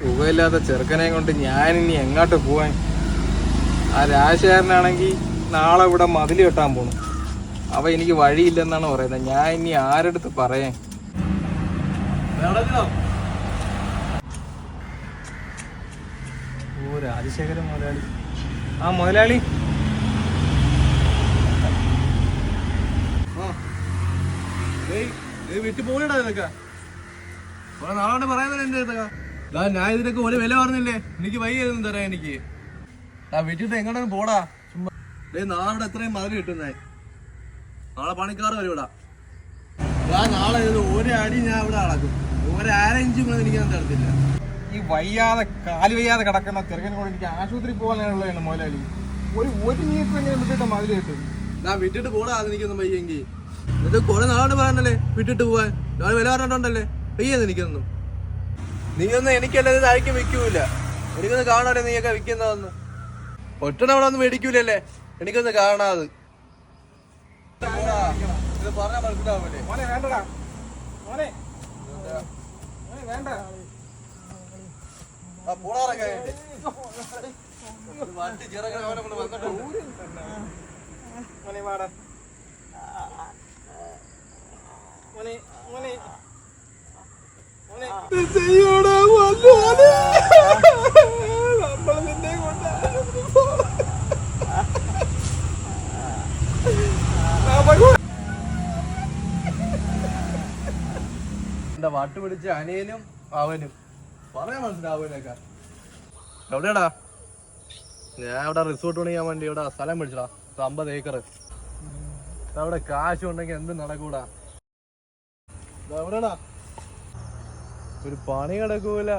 സുഖമില്ലാത്ത ചെറുക്കനെ കൊണ്ട് ഞാനിനി എങ്ങോട്ട് പോവാൻ? ആ രാജശേഖരനാണെങ്കിൽ നാളെ ഇവിടെ മതിൽ കെട്ടാൻ പോണു. അവ എനിക്ക് വഴിയില്ലെന്നാണ് പറയുന്നത്. ഞാൻ ഇനി ആരെടുത്ത് പറയാൻ? ഓ, രാജശേഖരൻ മുതലാളി. ആ മുതലാളി, വീട്ടിൽ പോകണടാ ഇതൊക്കെ കുറെ നാളോണ്ട് പറയുന്നില്ല എന്റെ അടുത്തൊക്കെ. ഞാൻ ഇതിനൊക്കെ ഒരു വില പറഞ്ഞില്ലേ, എനിക്ക് വയ്യൊന്നും തരാം. എനിക്ക് വീട്ടിട്ട് എങ്ങോട്ടും പോടാ. ചുമ്മാ നാളെ ഇവിടെ എത്രയും മതിൽ കിട്ടുന്നേ. നാളെ പണിക്കാർ വരും ഇവിടെ. ഞാൻ നാളെ ഒരടി ഞാൻ ഇവിടെ അളക്കും. ഒരഞ്ചും കൂടെ എനിക്ക് തരത്തില്ല. ഈ വയ്യാതെ കാല് വയ്യാതെ കിടക്കുന്ന ചെറുക്കനെ കൊണ്ട് എനിക്ക് ആശുപത്രി പോകാനുള്ളതാണ് മുതലാളി. ഒരു മീറ്റർ എങ്ങനെ വിട്ടിട്ട് മതിൽ കിട്ടും? ഞാൻ വിട്ടിട്ട് പോടാ. അതെനിക്കൊന്നും വയ്യെങ്കിൽ ഇത് കുറെ നാളോണ്ട് പറയണ്ടല്ലേ വിട്ടിട്ട് പോവാൻ. ഞാൻ വില പറഞ്ഞിട്ടുണ്ടല്ലേ, വയ്യെന്ന് എനിക്കൊന്നും. നീയൊന്നും എനിക്കല്ല ഇത് അഴിക്കും വിൽക്കൂല. എനിക്കൊന്ന് കാണാല്ലേ നീയൊക്കെ വിൽക്കുന്നതെന്ന്. ഒറ്റ അവിടെ ഒന്നും മേടിക്കൂലല്ലേ, എനിക്കൊന്ന് കാണാത്. ഇത് പറഞ്ഞാൽ മനസ്സിലാവൂലേ? മോനെ വേണ്ടടാ, മോനെ വേണ്ട. പോടാറൊക്കെ വണ്ടി ചിറകനെ വന്നിട്ട് മോനെ വാടാ. മോനെ മോനെ മോനെ ചെയ്യോടാ. നമ്മൾ നിന്നെ കൊണ്ട് എന്റെ വട്ട് പിടിച്ച അനിയനും അവനും പറയാൻ മനസ്സിലാവൂലൊക്കെ. എവിടെയാടാ? ഞാൻ ഇവിടെ റിസോർട്ട് പണിയാൻ വേണ്ടി ഇവിടെ സ്ഥലം മേടിച്ചടാ. 50 ഏക്കർ. അവിടെ കാശ് ഉണ്ടെങ്കിൽ എന്ത് നടക്കൂടാ. എവിടെയാടാ? ഒരു പണി കിടക്കൂല,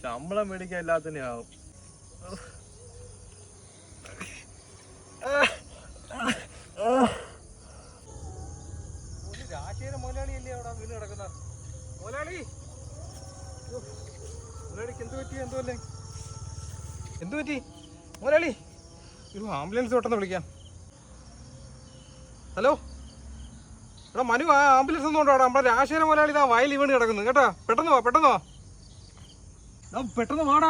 ശമ്പളം മേടിക്കാൻ എല്ലാത്തിനും ആവും. രാജശേഖരൻ മുതലാളിയല്ലേ അവിടെ വീണ് കിടക്കുന്ന? മുതലാളി, മുതലാളിക്ക് എന്ത് പറ്റി? എന്തോല്ലേ എന്ത് പറ്റി മുതലാളി? ഒരു ആംബുലൻസ് പെട്ടെന്ന് വിളിക്കാം. ഹലോ എടാ മനു, ആ ആംബുലൻസ് ഒന്നും ഉണ്ടോ? നമ്മുടെ രാജശേഖരൻ മുതലാളി ഇതാ വയലിൽ വീണ് കിടക്കുന്നു കേട്ടാ. പെട്ടെന്ന് വാ, പെട്ടെന്ന് വാ. പെട്ടെന്ന് വാടാ.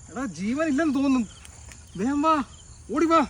എടാ ജീവൻ ഇല്ലെന്ന് തോന്നുന്നു. വേഗം വാ, ഓടി വാ.